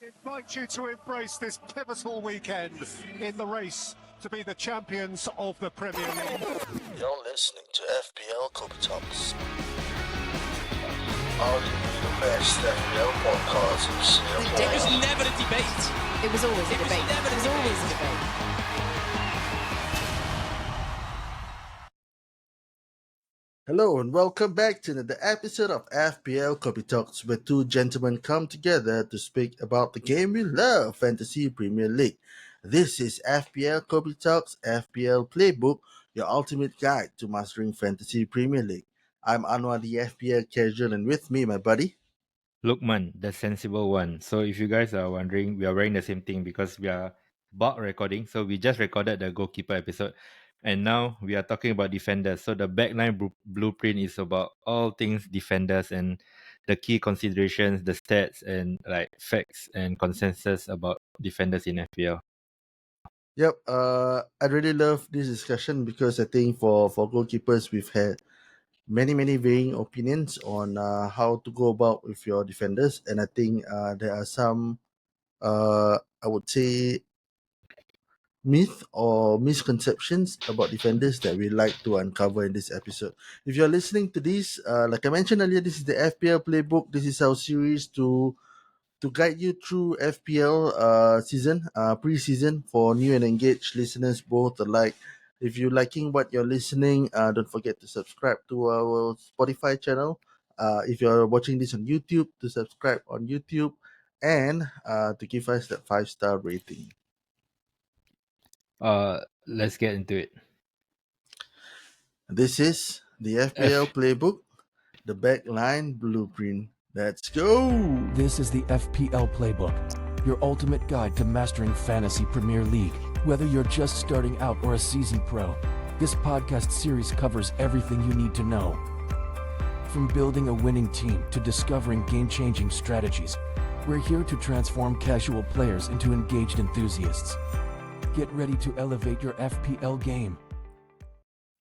Invite you to embrace this pivotal weekend in the race to be the champions of the Premier League. You're listening to FPL Copy Talks. Arguably the best FPL podcast in Singapore. It was never a debate. It was always a debate. never It was always a debate. Hello and welcome back to another episode of FPL Copy Talks, where two gentlemen come together to speak about the game we love, Fantasy Premier League. This is FPL Copy Talks, FPL Playbook, your ultimate guide to mastering Fantasy Premier League. I'm Anwar, the FPL casual, and with me, my buddy. Lukman, the sensible one. So if you guys are wondering, we are wearing the same thing because we are bulk recording. So we just recorded the goalkeeper episode. And now we are talking about defenders. So the backline blueprint is about all things defenders and the key considerations, the stats and like facts and consensus about defenders in FPL. Yep, I really love this discussion because I think for goalkeepers, we've had many varying opinions on how to go about with your defenders, and I think there are some I would say myth or misconceptions about defenders that we like to uncover in this episode. If you're listening to this, like I mentioned earlier, this is the FPL Playbook. This is our series to guide you through FPL pre-season for new and engaged listeners both alike. If you're liking what you're listening, don't forget to subscribe to our Spotify channel. If you're watching this on YouTube, to subscribe on YouTube and to give us that 5-star rating. Let's get into it. This is the FPL Playbook, the Backline Blueprint. Let's go! This is the FPL Playbook, your ultimate guide to mastering Fantasy Premier League. Whether you're just starting out or a seasoned pro, this podcast series covers everything you need to know. From building a winning team to discovering game-changing strategies, we're here to transform casual players into engaged enthusiasts. Get ready to elevate your FPL game.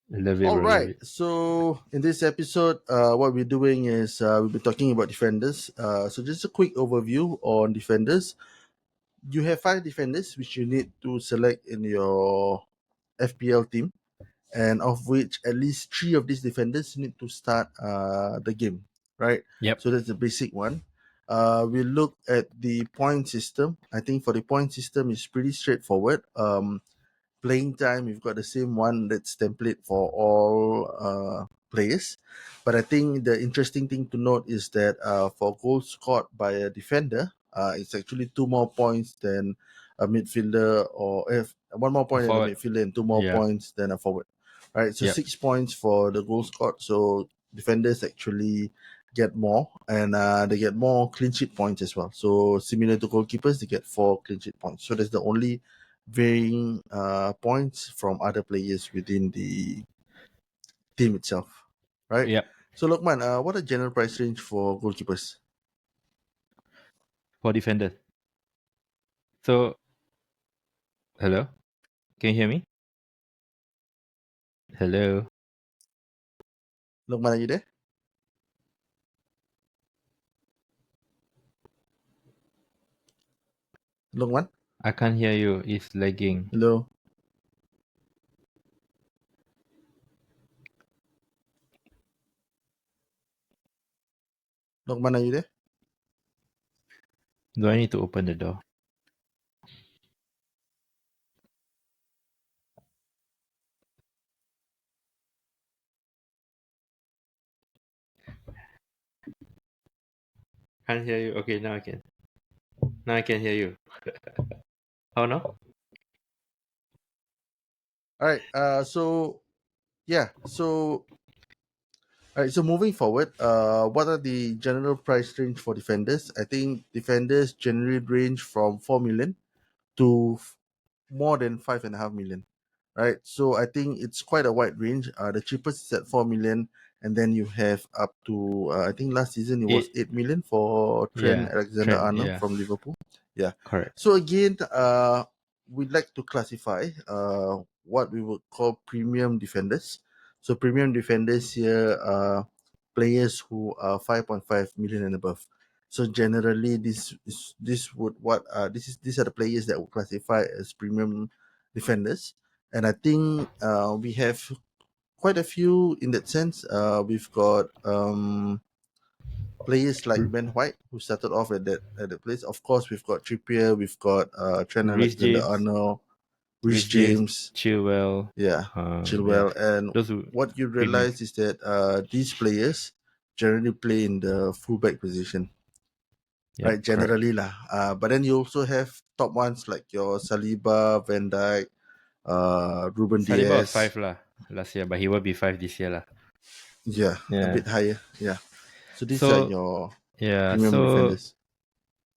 Love it, All bro, right. love it. So in this episode, what we're doing is we'll be talking about defenders. So just a quick overview on defenders. You have 5 defenders which you need to select in your FPL team, and of which at least 3 of these defenders need to start the game, right? Yep. So that's the basic one. We look at the point system. I think for the point system, it's pretty straightforward. Playing time, we've got the same one that's template for all players. But I think the interesting thing to note is that for goals scored by a defender, it's actually 2 more points than a midfielder, or if 1 more point than a Forward. midfielder and 2 more Yeah. points than a forward. Right, so Yep. 6 points for the goal scored. So defenders actually get more, and they get more clean sheet points as well. So similar to goalkeepers, they get 4 clean sheet points. So that's the only varying points from other players within the team itself, right? Yep. So Lokman, what are general price range for goalkeepers? For defenders. So, hello? Can you hear me? Hello? Lokman, are you there? Lokman, I can't hear you. It's lagging. hello. Lokman, are you there? Do I need to open the door? Can't hear you. Okay, now I can. Now I can hear you. How now? All right. So yeah. So all right. So moving forward, what are the general price range for defenders? I think defenders generally range from 4 million to more than 5.5 million, right? So I think it's quite a wide range. The cheapest is at 4 million, and then you have up to I think last season it was 8 million for Trent Yeah, Alexander-Arnold yeah. from Liverpool. Yeah. Correct. So again, we'd like to classify what we would call premium defenders. So premium defenders here are players who are 5.5 million and above. So generally, these are the players that would classify as premium defenders, and I think we have quite a few in that sense. We've got players like Ben White who started off at that place. Of course, we've got Trippier, we've got Trent Reece James, Alexander-Arnold, Rhys Reece James, James, Chilwell. yeah, Yeah, Chilwell, and those who what you premium. realize is that these players generally play in the fullback position, Yeah, right? correct. Generally lah. But then you also have top ones like your Saliba, Van Dijk, Ruben Saliba was Diaz. 5 lah last year, but he will be 5 this year lah. Yeah, a Yeah. bit higher. Yeah. So these are So your yeah, premium defenders.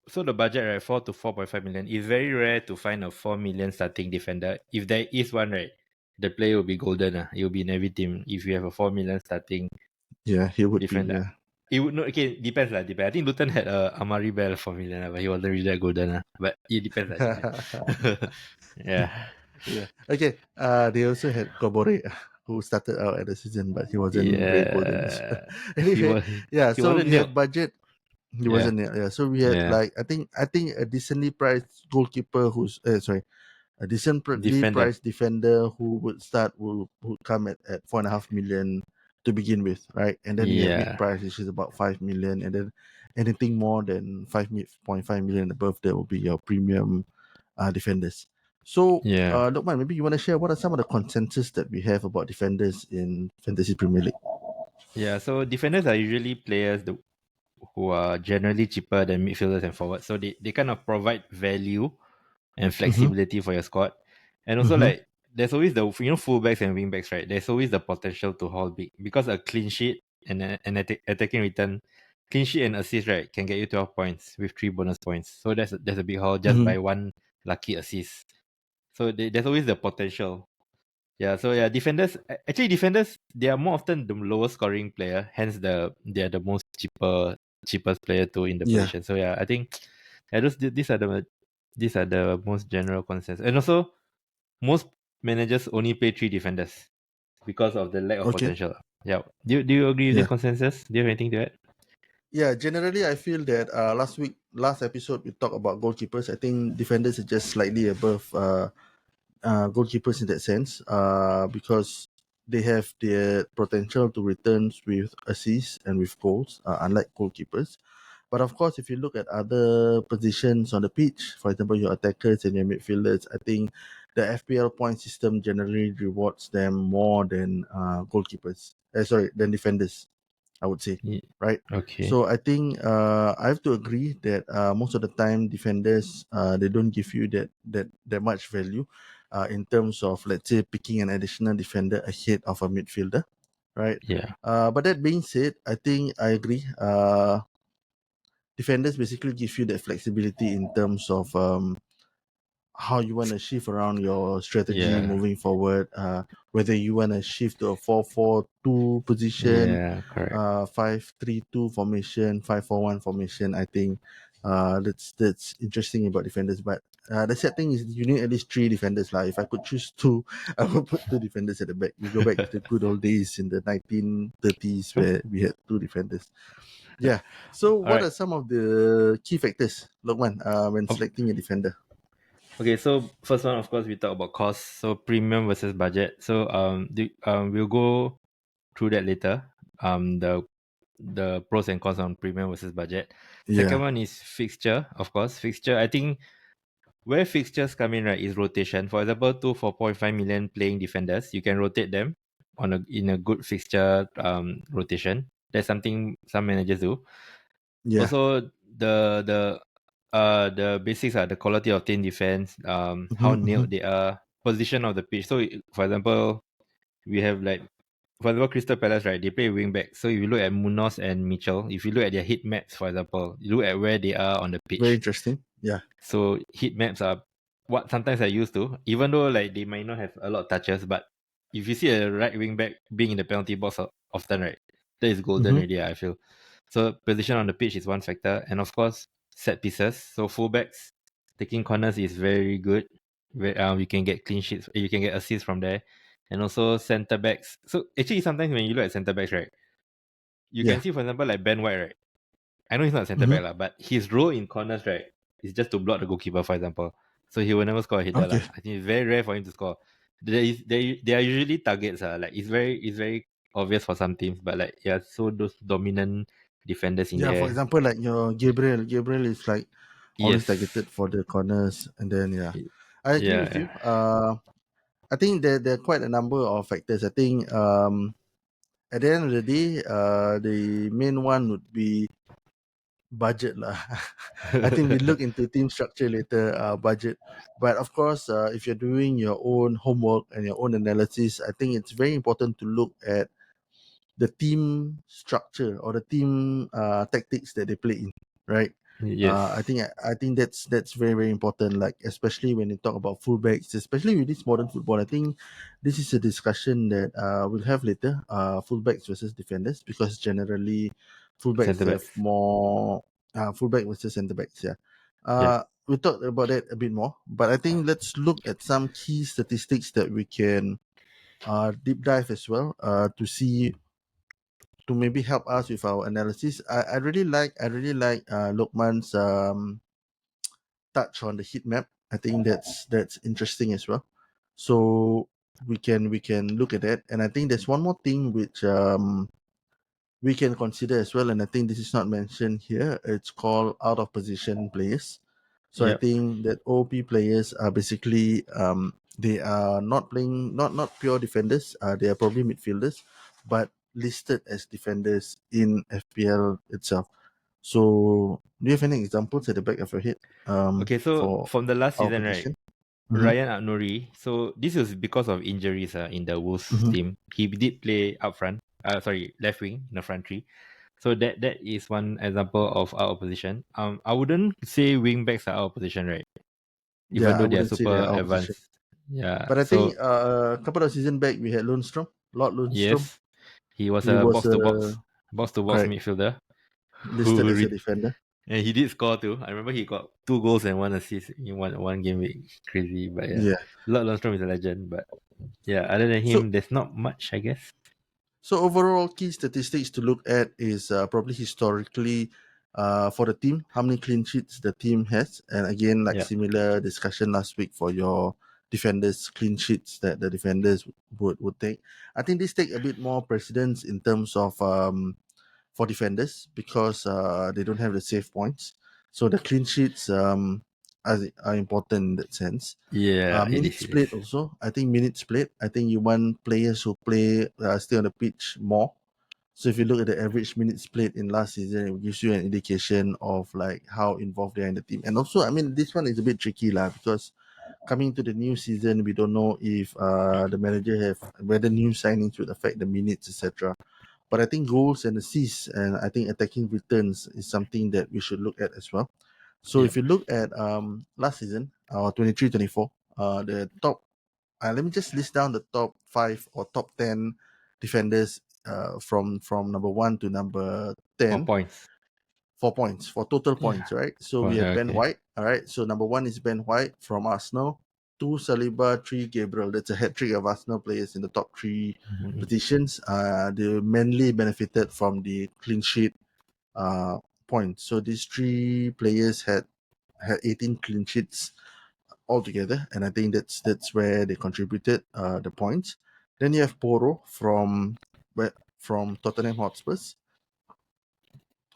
so the budget, right, 4 to 4.5 million. It's very rare to find a 4 million starting defender. If there is one, right, the player will be golden. It will be in every team. If you have a 4 million starting Yeah, he would be. defender, Yeah. it would no okay. Depends lah. Depends. I think Luton had Amari Bell 4 million, but he wasn't really that golden. But it depends lah. Yeah. Yeah. Okay. They also had Kobore, who started out at the season, but he wasn't very golden. Yeah. He Anyway, was. yeah. He So wasn't we nailed. have budget. He Yeah. wasn't. Yeah. So we had Yeah. like I think a decently priced goalkeeper who's a decently Defender. priced defender who would come at 4.5 million to begin with, right? And then you have mid Yeah. price, which is about 5 million, and then anything more than 5.5 million above that will be your premium defenders. So, Yeah. Lokman, maybe you want to share what are some of the consensus that we have about defenders in Fantasy Premier League? Yeah. So defenders are usually players who are generally cheaper than midfielders and forwards. So they kind of provide value and Mm-hmm. flexibility for your squad. And also Mm-hmm. like there's always the fullbacks and wingbacks, right? There's always the potential to haul big because a clean sheet and an attacking return, clean sheet and assist, right, can get you 12 points with 3 bonus points. So that's a big haul just Mm-hmm. by one lucky assist. So there's always the potential. Yeah, so yeah, defenders they are more often the lowest scoring player, hence they are the most cheapest player too in the Yeah. position. So yeah, I think yeah, these are the most general consensus. And also most managers only play 3 defenders because of the lack of Okay. potential. Yeah. Do you agree with Yeah. this consensus? Do you have anything to add? Yeah, generally I feel that last episode we talked about goalkeepers. I think defenders are just slightly above goalkeepers in that sense, because they have the potential to return with assists and with goals, unlike goalkeepers. But of course, if you look at other positions on the pitch, for example, your attackers and your midfielders, I think the FPL point system generally rewards them more than goalkeepers. Than defenders, I would say, Ye- right? Okay. So I think I have to agree that most of the time defenders they don't give you that much value in terms of, let's say, picking an additional defender ahead of a midfielder, right? Yeah. But that being said, I think I agree. Defenders basically give you that flexibility in terms of how you want to shift around your strategy Yeah. moving forward, whether you want to shift to a 4-4-2 position, Yeah, correct. 5-3-2 formation, 5-4-1 formation. I think that's interesting about defenders. But the sad thing is you need at least 3 defenders. If I could choose 2, I would put 2 defenders at the back. We go back to the good old days in the 1930s where we had 2 defenders. Yeah. So All what right. are some of the key factors, Lokman, when Of- selecting a defender? Okay, so first one, of course, we talk about cost. So premium versus budget. So we'll go through that later. The pros and cons on premium versus budget. Second Yeah. one is fixture, of course. Fixture, I think where fixtures come in, right, is rotation. For example, 4.5 million playing defenders, you can rotate them in a good fixture rotation. That's something some managers do. Yeah. Also, the basics are the quality of team defense, how Mm-hmm, mm-hmm. nailed they are, position of the pitch. So, for example, we have for example, Crystal Palace, right? They play wing back. So if you look at Munoz and Mitchell, if you look at their heat maps, for example, you look at where they are on the Very pitch. interesting. Yeah. So heat maps are what sometimes I used to, even though like they might not have a lot of touches, but if you see a right wing back being in the penalty box often, right, that is golden Mm-hmm. already, I feel. So position on the pitch is one factor, and of course set pieces. So fullbacks taking corners is very good. You can get clean sheets, you can get assists from there, and also centre backs. So actually, sometimes when you look at centre backs, right, you Yeah. can see, for example, like Ben White, right. I know he's not a centre Mm-hmm. back lah, but his role in corners, right, is just to block the goalkeeper, for example. So he will never score a header Okay. lah. I think it's very rare for him to score. They are usually targets like it's very obvious for some teams, but like yeah, so those dominant defenders in Yeah, for there. example, like your Gabriel. Gabriel is like always Yes. targeted for the corners, and then yeah, Y- I agree Yeah, with yeah. you. I think there are quite a number of factors. I think at the end of the day, the main one would be budget lah. I think we look into team structure later, budget. But of course, if you're doing your own homework and your own analysis, I think it's very important to look at the team structure or the team tactics that they play in, right? Yes. I think that's very very important. Like especially when you talk about fullbacks, especially with this modern football, I think this is a discussion that we'll have later. Fullbacks versus defenders, because generally fullbacks Centre have backs. more fullback versus centre backs. Yeah, Yes. we talked about that a bit more, but I think let's look at some key statistics that we can deep dive as well to see, to maybe help us with our analysis. I really like Lokman's touch on the heat map. I think that's interesting as well. So we can look at that. And I think there's one more thing which we can consider as well, and I think this is not mentioned here. It's called out of position players. So I Yep. think that OP players are basically they are not playing, not pure defenders. They are probably midfielders, but listed as defenders in FPL itself. So do you have any examples at the back of your head Okay, so for from the last our season, right? position? Mm-hmm. Ryan Abnori. So this was because of injuries in the Wolves Mm-hmm. team. He did play up front. Sorry, left wing in the front three. So that is one example of our opposition. I wouldn't say wing backs are our opposition, right? Even Yeah, I though they are wouldn't say they're super our position, advanced. Yeah. but I think So a couple of seasons back we had Lundstrom, Lord Lundstrom. yes, he was He a was box to box correct midfielder listed who as a defender. and he did score too. I remember he got 2 goals and 1 assist in one game week. Crazy, but yeah, Yeah. Lord Lundstrom is a legend. But yeah, other than So him, there's not much, I guess. So overall, key statistics to look at is probably historically for the team, how many clean sheets the team has, and again, like Yeah, similar discussion last week for your defenders, clean sheets that the defenders would take. I think this take a bit more precedence in terms of for defenders because they don't have the save points, so the clean sheets are important in that sense. yeah, it is. Minutes It is. played also. I think minutes played. I think you want players who play stay on the pitch more. So if you look at the average minutes played in last season, it gives you an indication of like how involved they are in the team. And also, I mean, this one is a bit tricky lah because coming to the new season, we don't know if the manager have whether new signings would affect the minutes, etc. But I think goals and assists and I think attacking returns is something that we should look at as well. So Yeah, if you look at last season, 23-24, the top let me just list down the top 5 or top 10 defenders from number 1 to number for 10 points. for points, for total Yeah, points, right? So for we have Ben okay. White. All right, so number 1 is Ben White from Arsenal, 2 Saliba, 3 Gabriel. That's a hat trick of Arsenal players in the top 3 Mhm. positions. They mainly benefited from the clean sheet uh, points. So these 3 players had 18 clean sheets altogether, and I think that's where they contributed the points. Then you have Poro from Tottenham Hotspurs,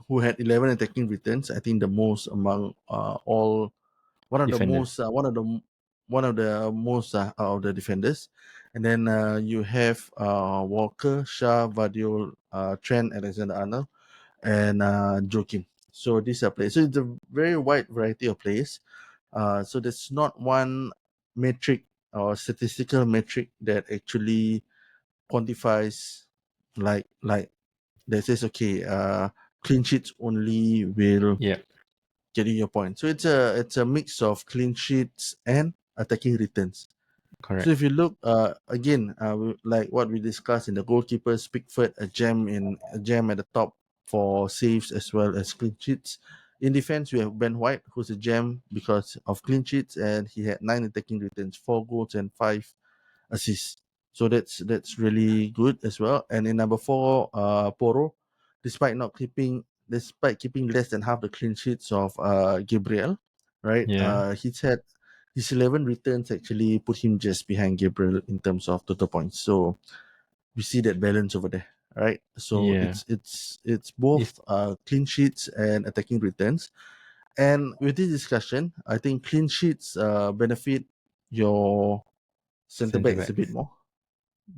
who had 11 attacking returns. I think the most among all one of the Defenders. most out of the defenders. And then you have Walker, Shah, Vadio, Trent, Alexander-Arnold, and Joaquin. So these are players. So it's a very wide variety of players. So there's not one metric or statistical metric that actually quantifies like that says okay, clean sheets only will Yeah, get you your point. So it's a mix of clean sheets and attacking returns. So correct. if you look again, like what we discussed in the goalkeepers, Pickford a gem at the top for saves as well as clean sheets. In defense, we have Ben White, who's a gem because of clean sheets, and he had 9 attacking returns, 4 goals, and 5 assists. So that's really good as well. And in number 4, Poro, despite not keeping despite keeping less than half the clean sheets of Gabriel, right? Yeah. He's had his 11 returns actually put him just behind Gabriel in terms of total points. So we see that balance over there, right? So Yeah. it's both It's clean sheets and attacking returns. And with this discussion, I think clean sheets benefit your centre centre backs a bit backs. more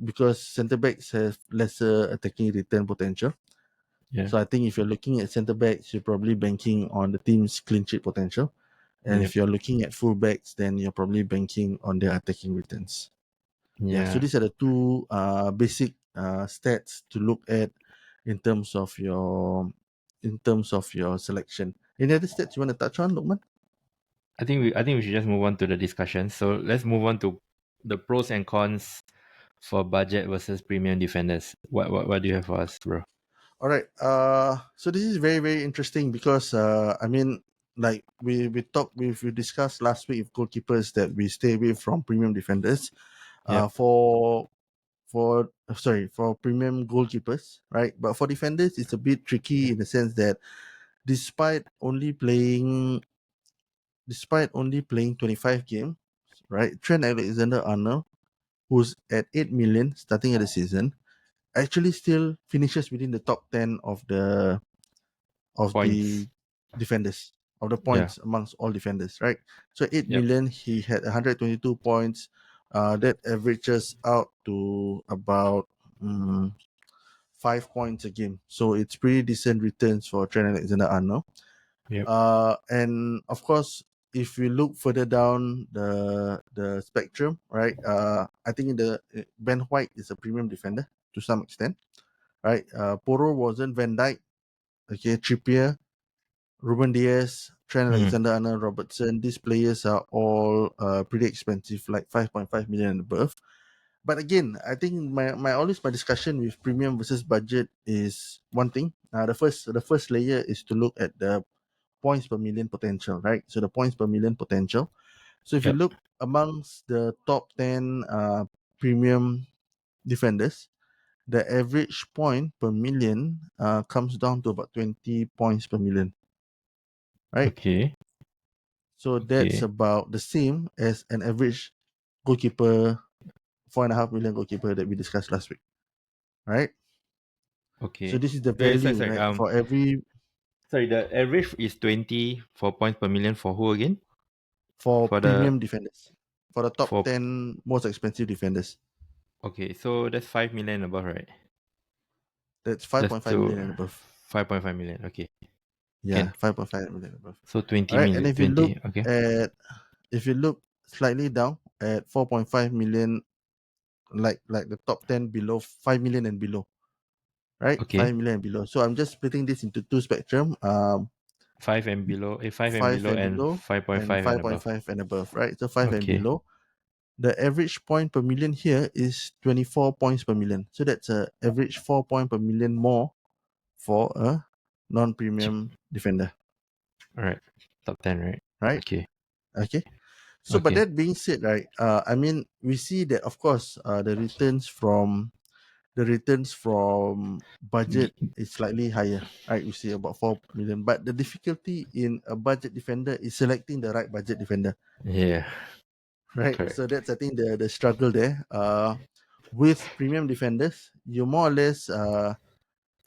because centre backs have lesser attacking return potential. Yeah. So I think if you're looking at centre backs, you're probably banking on the team's clean sheet potential. And Yep. if you're looking at full backs, then you're probably banking on their attacking returns. Yeah. So Yeah. these are the two basic stats to look at in terms of your selection. Any other stats you want to touch on, Lukman? I think we should just move on to the discussion. So let's move on to the pros and cons for budget versus premium defenders. What do you have for us, bro? All right. So this is very very interesting because I mean, like we discussed last week with goalkeepers that we stay away from premium defenders. Yep. For premium goalkeepers, right? But for defenders, it's a bit tricky in the sense that despite only playing despite only playing 25 games, right? Trent Alexander-Arnold, who's at 8 million starting of the season, actually still finishes within the top 10 of Points. the defenders of the Yeah. points amongst all defenders, right? So 8 Yep. million, he had 122 points. That averages out to about 5 points a game. So it's pretty decent returns for Trent Alexander-Arnold. Yep. And of course, if we look further down the spectrum, right? I think Ben White is a premium defender to some extent, right? Poro wasn't Van Dijk, okay, Trippier, Ruben Diaz, Trent Mm. Alexander-Arnold, Robertson. These players are all pretty expensive, like 5.5 million and above. But again, I think my discussion with premium versus budget is one thing. The first layer is to look at the points per million potential, right? So the points per million potential. So if you Yep. look amongst the top 10 premium defenders, the average point per million comes down to about 20 points per million, right? Okay. So that's Okay. about the same as an average goalkeeper, 4.5 million goalkeeper that we discussed last week, right? So Okay. this is the Sorry, value, sorry. right? For every Sorry. The average is 20 for points per million for who again? for For the premium defenders, for the top for 10 most expensive defenders. okay. So that's 5 million above, right? That's That's 5.5 to million and above. 5.5 million. Okay. Yeah, Can 5.5 million above. so 20 All right, and million. if you look 20. Okay. at if you look slightly down at 4.5 million, like the top 10 below 5 million and below, right? Okay. 5 million and below. So I'm just splitting this into two spectrum. 5 and below. 5 and 5 below and and below and 5.5 and above. 5.5 and above, right? So 5 and Okay. below. The average point per million here is 24 points per million. So that's a average 4 point per million more for a Cheap. non-premium defender, All right. Top 10, right? right? Okay. Okay. So, but Okay. that being said, right? I mean, we see that of course, the returns from budget G- is slightly higher, right? We see about 4 million. But the difficulty in a budget defender is selecting the right budget defender, Yeah. right? Correct. So that's I think the struggle there. With premium defenders, you more or less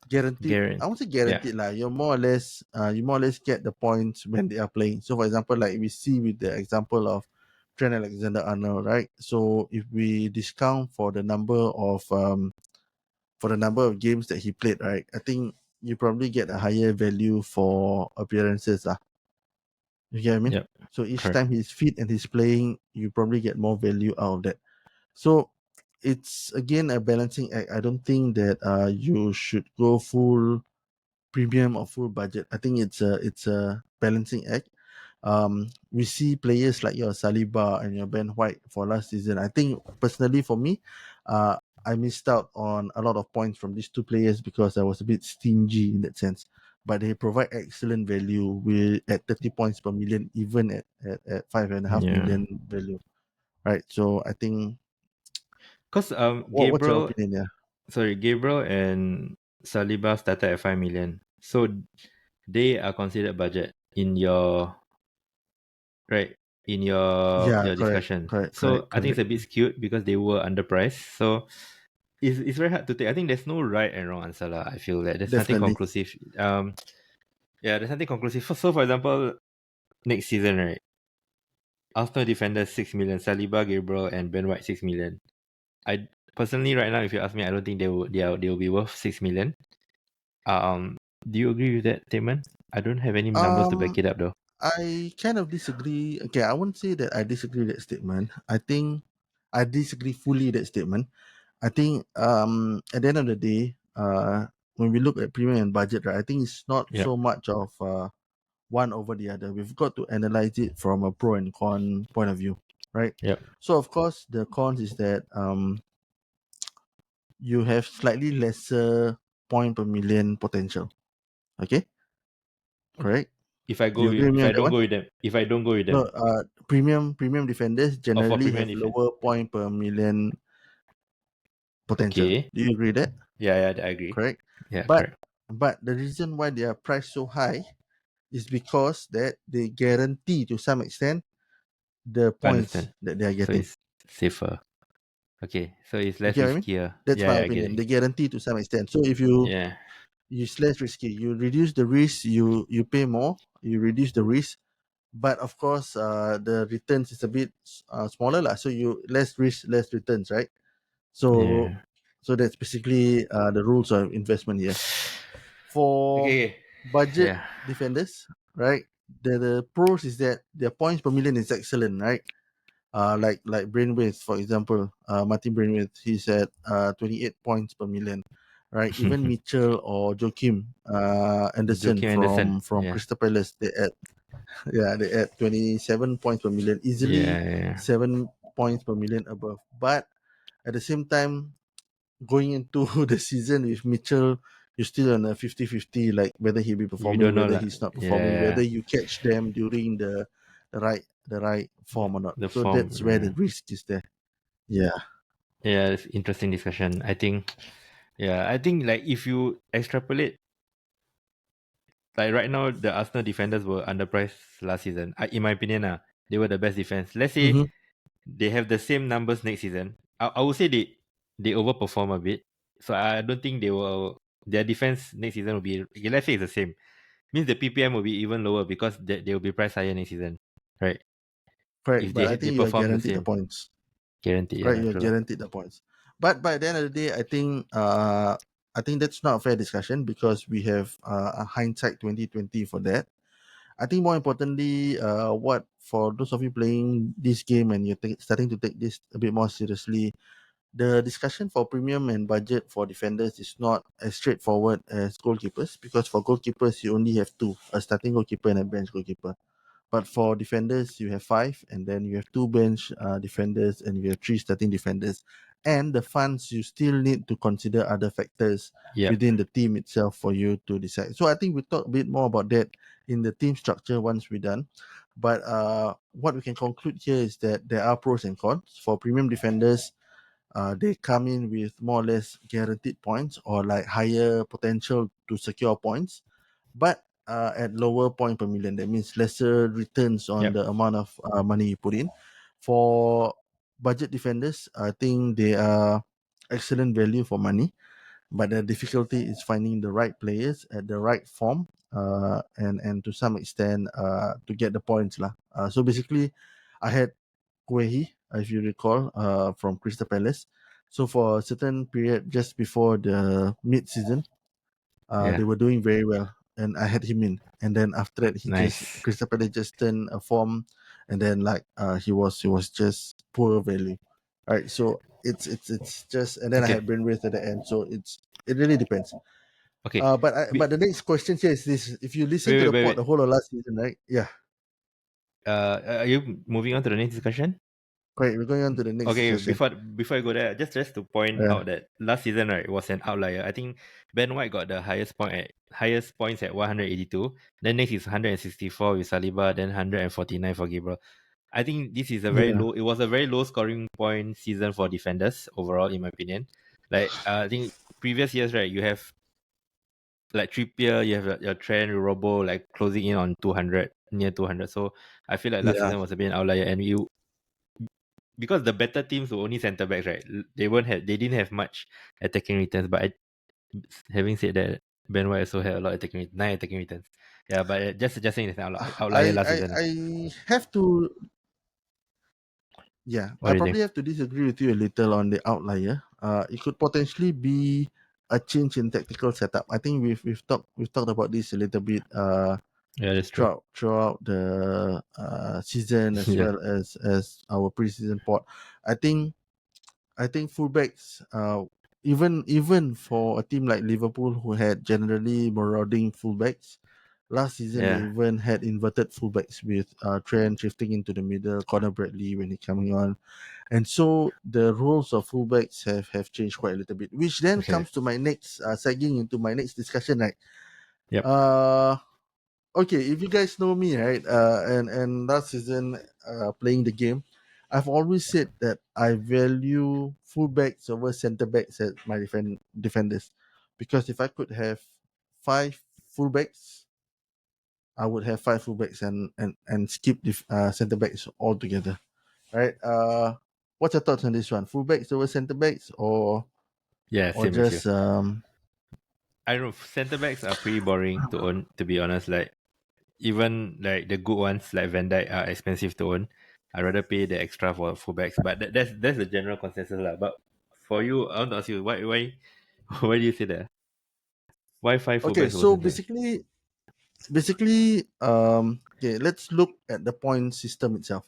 guaranteed. I Guarantee. won't say Yeah. guaranteed lah. You more or less get the points when they are playing. So for example, like we see with the example of Trent Alexander-Arnold, right? So if we discount for the number of games that he played, right? I think you probably get a higher value for appearances. You get what I mean? Yep. So each Correct. time he's fit and he's playing, you probably get more value out of that. So it's again a balancing act. I don't think that you should go full premium or full budget. I think it's a balancing act. We see players like your Saliba and your Ben White for last season. I think personally for me, I missed out on a lot of points from these two players because I was a bit stingy in that sense. But they provide excellent value with at 30 points per million, even at 5.5 Yeah. million value. Right. So I think Because what's your opinion? Yeah. Gabriel and Saliba started at 5 million. So they are considered budget in your right in Yeah, your correct, discussion. correct, So correct, I think it's correct. a bit skewed because they were underpriced. So it's very hard to take. I think there's no right and wrong answer lah. I feel that there's nothing Definitely. conclusive. Yeah, there's nothing conclusive. So for example, next season, right? Arsenal defenders 6 million, Saliba, Gabriel, and Ben White 6 million. I personally right now, if you ask me, I don't think they will be worth 6 million. Do you agree with that statement? I don't have any numbers to back Um, it up though. I kind of disagree. Okay, I won't say that I disagree with that statement. I think I disagree fully with that statement. I think at the end of the day, when we look at premium and budget, right, I think it's not Yep. so much of one over the other. We've got to analyze it from a pro and con point of view, right? Yep. So of course the cons is that you have slightly lesser point per million potential. Okay, correct? If I Do go you agree with with me if on I that don't one? go with them, if I don't go with No, them, premium defenders for generally premium have defense. lower point per million potential. Okay. Do you agree that? Yeah, I agree. Correct. Yeah, But correct. the reason why they are priced so high is because that they guarantee to some extent the I points understand. that they are So getting. it's safer. Okay, so it's You less get what I mean? riskier. That's my Yeah, I get opinion. it. They guarantee to some extent. So if you Yeah. it's less risky, you reduce the risk, you pay more, you reduce the risk, but of course the returns is a bit smaller lah. So you less risk, less returns, right? So Yeah. that's basically the rules of investment here. For Okay. budget Yeah. defenders, right? The pros is that their points per million is excellent, right? Like Brainwaves, for example, Martin Brainwaves, he's at 28 points per million, right? Even Mitchell or Joachim Anderson Joakim Anderson. from Yeah. Crystal Palace, they add 27 points per million, easily Yeah. 7 points per million above. But at the same time, going into the season with Mitchell, you're still on a 50-50, like whether he'll be We don't performing, know whether lah. he's not performing, Yeah. whether you catch them during the right form or not. The So form. that's where Yeah. the risk is there. Yeah. Yeah, it's interesting discussion. I think like if you extrapolate, like right now the Arsenal defenders were underpriced last season. In my opinion, they were the best defense. Let's say Mm-hmm. they have the same numbers next season. I would say they overperform a bit. So I don't think their defense next season will be, okay, let's say it's the same. Means the PPM will be even lower because they will be priced higher next season. Right? Correct. If But I they think you are perform the guaranteed the same. points. Guarantee, Correct. yeah, You are true lah. guaranteed the points. But by the end of the day, I think that's not a fair discussion because we have a hindsight 2020 for that. I think more importantly, what for those of you playing this game and you're starting to take this a bit more seriously, the discussion for premium and budget for defenders is not as straightforward as goalkeepers, because for goalkeepers you only have two: a starting goalkeeper and a bench goalkeeper. But for defenders, you have five, and then you have two bench defenders, and you have three starting defenders. And the funds, you still need to consider other factors Yep. within the team itself for you to decide. So I think we'll talk a bit more about that in the team structure once we're done. But what we can conclude here is that there are pros and cons. For premium defenders, they come in with more or less guaranteed points or like higher potential to secure points, but at lower point per million. That means lesser returns on Yep. the amount of money you put in. For budget defenders, I think they are excellent value for money, but the difficulty is finding the right players at the right form, and to some extent to get the points lah. So basically, I had Guehi, if you recall, from Crystal Palace. So for a certain period just before the mid-season, Yeah. they were doing very well, and I had him in. And then after that, Nice. Crystal Palace just turned a form, and then like he was just poor value. All right, so it's just, and then I Okay. had Brainwaves at the end, so it really depends. Okay. But the next question here is this: if you listen to Wait, the wait, pod wait. the whole of last season, right? Yeah, Are you moving on to the next discussion? great. We're going on to the next Okay, discussion. before I go there, just to point Yeah, out that last season, right, was an outlier. I think Ben White got the highest points at 182. Then next is 164 with Saliba, then 149 for Gabriel. I think this is a very yeah. low. It was a very low scoring point season for defenders overall, in my opinion. Like I think previous years, right, you have like Trippier, you have your Trent, Robo like closing in on 200, near 200. So I feel like last Yeah. season was a bit an outlier, and you because the better teams were only centre backs, right? They didn't have much attacking returns. But having said that, Ben White also had a lot of attacking 9 attacking returns. Yeah, but just saying it's an outlier last season. I have to. Yeah, What I do you think? probably have to disagree with you a little on the outlier. It could potentially be a change in tactical setup. I think we've talked about this a little bit. Yeah, that's true. Throughout the season as Yeah, well as our preseason pod. I think fullbacks, even for a team like Liverpool who had generally marauding fullbacks, last season they yeah, even had inverted fullbacks with Trent shifting into the middle, Conor Bradley when he coming on, and so the roles of fullbacks have changed quite a little bit. Which then okay. comes to my next segging into my next discussion, right? Yep. Uh okay, if you guys know me, right, and last season playing the game, I've always said that I value fullbacks over centre backs as my defenders, because if I could have 5 fullbacks, I would have 5 fullbacks and skip the centre backs altogether, right? What's your thoughts on this one? Fullbacks over centre backs, Yeah, or same as you. just I don't know. Centre backs are pretty boring to own. To be honest, like even like the good ones like Van Dijk are expensive to own. I'd rather pay the extra for fullbacks. But that's the general consensus lah. But for you, I want to ask you why why do you say that? Why 5 fullbacks over so centre backs? basically, okay, let's look at the point system itself.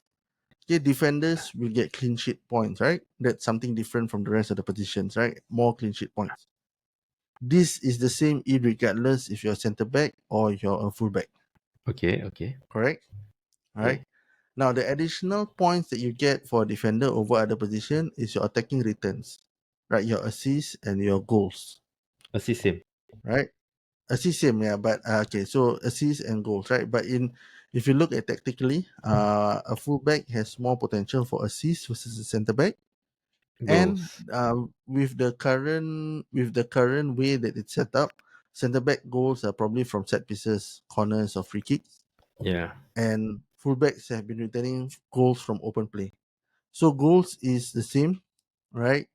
Okay, defenders will get clean sheet points, right? That's something different from the rest of the positions, right? More clean sheet points. This is the same regardless if you're a centre back or you're a fullback, Okay, okay, correct? All right. okay. Now, the additional points that you get for a defender over other position is your attacking returns, right? Your assists and your goals, Assist same. right? Assist same, yeah, but okay, so assists and goals, right? But if you look at tactically, a fullback has more potential for assists versus a centre back, and Goals. with the current way that it's set up, centre back goals are probably from set pieces, corners, or free kicks, Yeah. and fullbacks have been returning goals from open play. So goals is the same, right?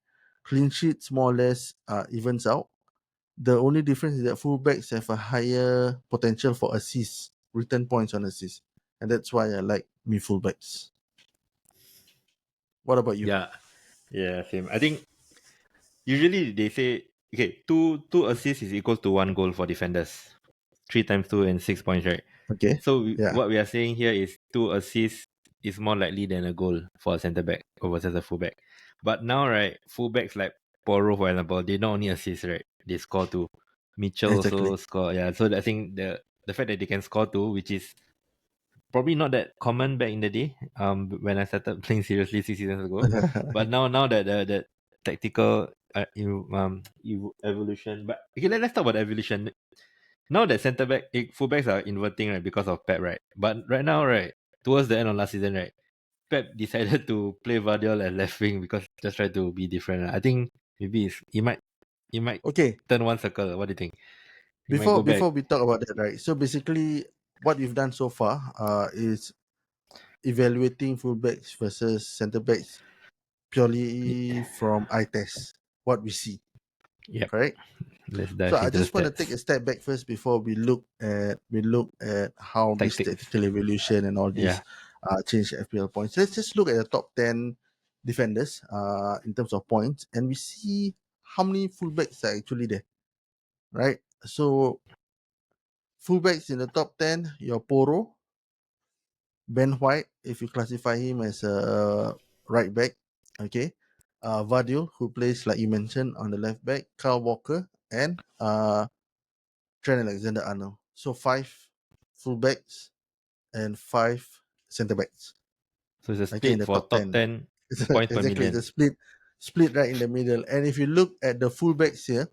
Clean sheets more or less evens out. The only difference is that fullbacks have a higher potential for assists, return points on assists, and that's why I like me fullbacks. What about you? Yeah. Yeah, same. I think usually they say okay, two assists is equal to 1 goal for defenders. 3 times 2 and 6 points, right? Okay. So Yeah. what we are saying here is 2 assists is more likely than a goal for a centre back versus a fullback. But now, right, fullbacks like Poro, for example, they not only assist, right? They score too. Mitchell Exactly. also score. Yeah, so I think the fact that they can score too, which is probably not that common back in the day. When I started playing seriously 6 seasons ago, but now that the tactical evolution. But okay, let's talk about the evolution. Now that centre back, fullbacks are inverting, right, because of Pep, right? But right now, right, towards the end of last season, right, Pep decided to play Vardiol at left wing because just try to be different. I think maybe he might Okay. turn one circle. What do you think? He might Before go back. before we talk about that, right? So basically, what we've done so far is evaluating fullbacks versus centre backs purely from eye test, what we see, Yep. correct? Let's So dive I into the just want to take stats. a step back first before we look at how this Tactics. tactical evolution and all Yeah. these change FPL points. Let's just look at the top 10 defenders in terms of points, and we see how many fullbacks are actually there, right? So fullbacks in the top 10, your Poro, Ben White, if you classify him as a right back, okay. Vardio, who plays like you mentioned on the left back, Kyle Walker, and Trent Alexander-Arnold. So 5 fullbacks and 5 centre backs. So it's a Okay, in split the for top top 10. 10 points per Exactly, million. the split right in the middle. And if you look at the fullbacks here,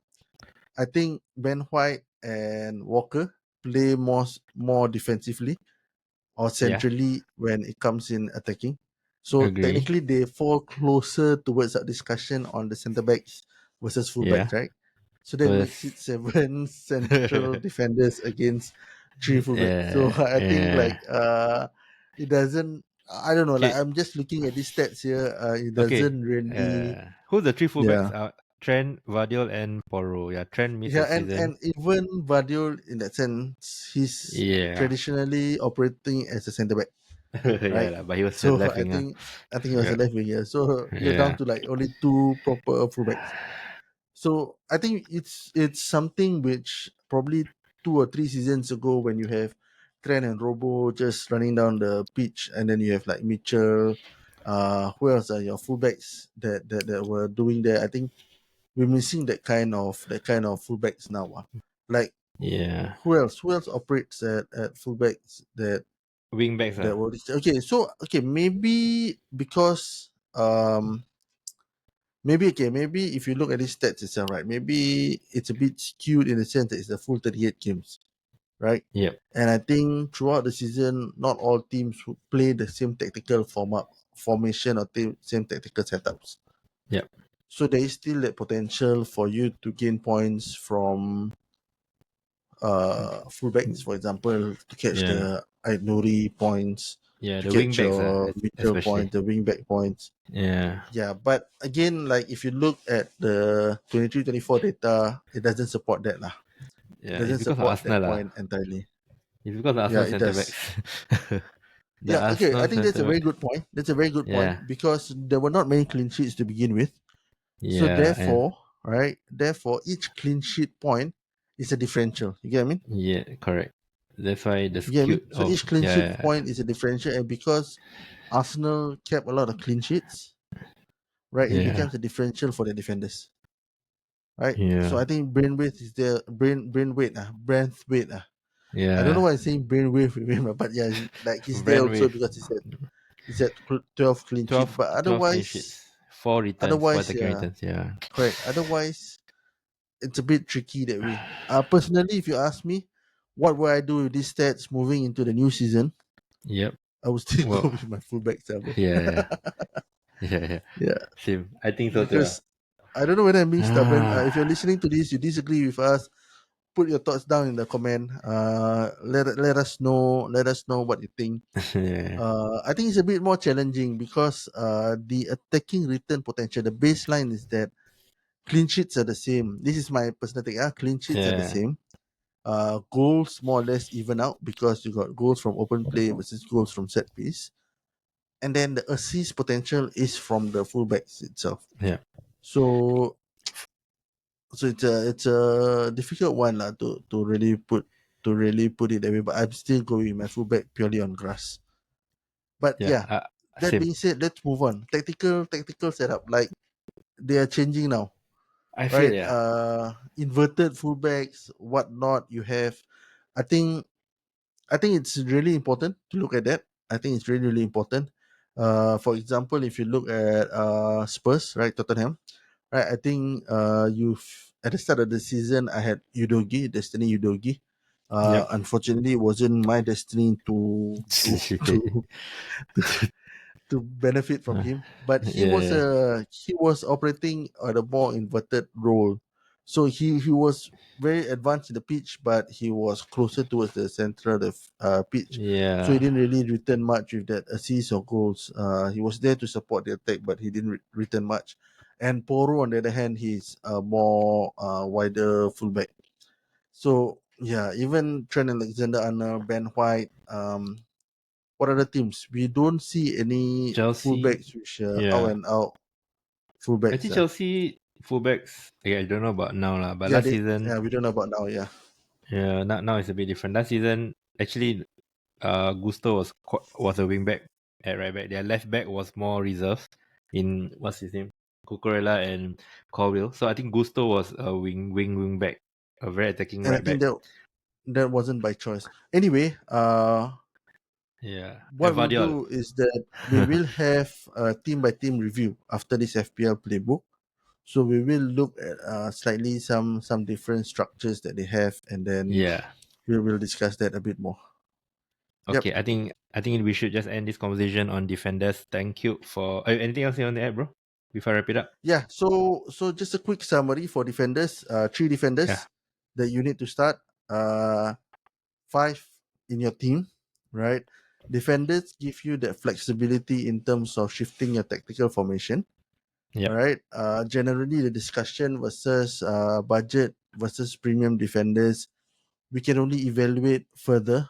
I think Ben White and Walker play more defensively or Yeah, centrally when it comes in attacking. So agree. technically, they fall closer towards a discussion on the centre backs versus Yeah, fullbacks, right? So that makes it 7 central defenders against 3 fullbacks. So I think yeah. it doesn't. I don't know. Like Okay. I'm just looking at these stats here. It Okay. doesn't really. Who's the three fullbacks? Yeah. Trent, Vardiol, and Poro. Yeah, Trent missed Yeah, a season. and even Vardiol in that sense, he's Yeah. traditionally operating as a centre back, Yeah, right? lah, but he was a So left I winger. think he was a Yeah. left winger. So you're down Yeah. to like only 2 proper fullbacks. So I think it's something which probably 2 or 3 seasons ago when you have Trent and Robo just running down the pitch, and then you have like Mitchell. Who else are your fullbacks that were doing there? I think we're missing that kind of fullbacks now. Like Yeah. who else operates at fullbacks Wing backs. that were okay? So okay, maybe because maybe if you look at these stats itself, right? Maybe it's a bit skewed in the sense that it's the full 38 games, right? Yep. And I think throughout the season, not all teams would play the same tactical formation or same tactical setups. Yep. So there is still that potential for you to gain points from fullbacks, for example, to catch Yeah. the Aidnuri points, Yeah, to the wing catch backs, your Mitchell especially. points, the wingback points. Yeah. Yeah, but again, like if you look at the 23-24 data, it doesn't support that lah. It Yeah. It's doesn't because of support that Arsenal lah. point entirely. It's because of Yeah, Arsenal it centre does. backs. The Yeah, okay. I Arsenal think that's a centre very back. good point. That's a very good Yeah. point because there were not many clean sheets to begin with. So Yeah. And therefore, right? Therefore, each clean sheet point is a differential. You get what I mean? yeah, correct. That's why the You get what I mean? skewed So of each clean sheet yeah, point is a differential, and because Arsenal kept a lot of clean sheets, right? It yeah, becomes a differential for the defenders, right? So yeah, I think brain weight is there. Brain weight, breath weight. I don't know yeah. why I'm saying brain wave with him, but yeah, like he's there Brand also with because he said 12 clean sheet. 12, But 12 clean sheets, four returns, four attacking yeah, returns. Yeah. correct. Otherwise, it's a bit tricky that way. Personally, if you ask me, what would I do with these stats moving into the new season? Yep. I would still go Well, with my fullback bro. yeah, yeah, yeah. Yeah, Same. I think so too. because I don't know whether I'm being stubborn. If you're Ah. listening to this, you disagree with us. Put your thoughts down in the comment. Let us know. Let us know what you think. Yeah. I think it's a bit more challenging because the attacking return potential, the baseline is that clean sheets are the same. This is my personal take. Clean sheets are the Yeah. same. Goals more or less even out because you got goals from open play versus goals from set piece. And then the assist potential is from the fullbacks itself. Yeah. So it's a difficult one lah to really put it that way. But I'm still going with my fullback purely on grass. But Yeah. yeah, that Same. being said, let's move on. Tactical setup, like they are changing now, I feel right? yeah. Inverted fullbacks, whatnot. You have, I think, it's really important to look at that. I think it's really really important. For example, if you look at Spurs, right, Tottenham, right, I think you've at the start of the season I had Destiny Udogi. Yep. Unfortunately, it wasn't my destiny to to benefit from him. But he Yeah. was Yeah. operating at a more inverted role, so he was very advanced in the pitch, but he was closer towards the center of the pitch. So he Yeah. didn't really return much with that assist or goals. He was there to support the attack, but he didn't return much. And Poro, on the other hand, he's a more wider fullback. So yeah, even Trent Alexander-Arnold, Ben White, what other teams? We don't see any Chelsea. fullbacks which are out Yeah. and out fullbacks. Actually, Chelsea fullbacks. Okay, I don't know about now lah, but Yeah, last season, we don't know about now. Yeah, yeah, now it's a bit different. Last season, actually, Gusto was a wing back at right back. Their left back was more reserved in what's his name, Cucurella and Colwill. So I think Gusto was a wing back, a very attacking and I right think back. that wasn't by choice. Anyway, Yeah, and what we'll Vardiol. do is that we will have a team by team review after this FPL playbook. So we will look at slightly some different structures that they have, and then Yeah. we will discuss that a bit more. Yep. Okay, I think we should just end this conversation on defenders. Thank you for anything else you want to add, bro? before I wrap it up? Yeah. So just a quick summary for defenders. Three Yeah. defenders that you need to start. Five in your team, right? Defenders give you that flexibility in terms of shifting your tactical formation. Yep. Right. Generally, the discussion versus budget versus premium defenders, we can only evaluate further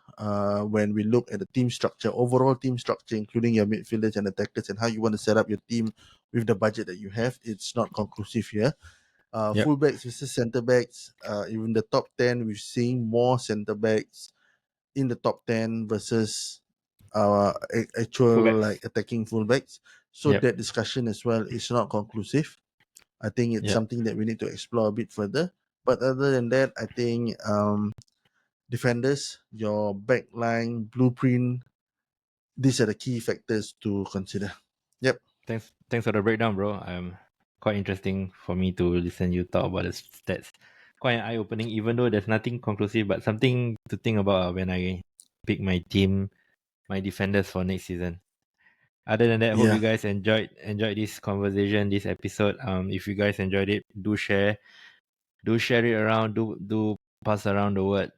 when we look at the team structure, overall team structure, including your midfielders and attackers, and how you want to set up your team with the budget that you have. It's not conclusive here. Yep. Fullbacks versus centre backs. Even the top 10, we're seeing more centre backs in the top 10 versus actual Fullbacks. like attacking fullbacks. So Yep. that discussion as well is not conclusive. I think it's Yep. something that we need to explore a bit further. But other than that, I think defenders, your backline blueprint, these are the key factors to consider. Yep. Thanks for the breakdown, bro. Quite interesting for me to listen you talk about the stats. Quite eye opening, even though there's nothing conclusive, but something to think about when I pick my team, my defenders for next season. Other than that, hope Yeah. you guys enjoyed this conversation, this episode. If you guys enjoyed it, do share it around. Do pass around the word.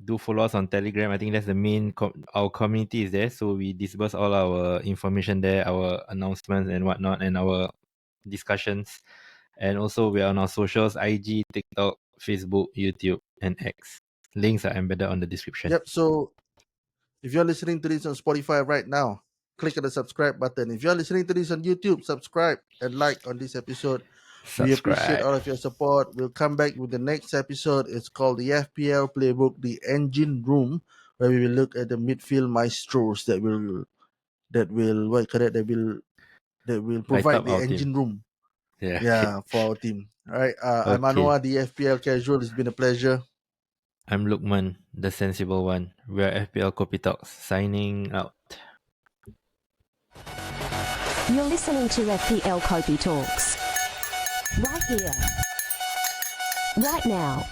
Do follow us on Telegram. I think that's the main. Our community is there, so we disperse all our information there, our announcements and whatnot, and our discussions. And also, we are on our socials: IG, TikTok, Facebook, YouTube, and X. Links are embedded on the description. Yep. So if you're listening to this on Spotify right now, click on the subscribe button. If you're listening to this on YouTube, subscribe and like on this episode. We appreciate Subscribe. all of your support. We'll come back with the next episode. It's called the FPL Playbook, the Engine Room, where we will look at the midfield maestros that will what correct that will Light provide up the our team. engine room. Yeah. Yeah, for our team. All right. I'm Okay. Anwar, the FPL Casual. It's been a pleasure. I'm Lukman, the sensible one. We are FPL Copy Talks, signing out. You're listening to FPL Kopi Talks. Right here. Right now.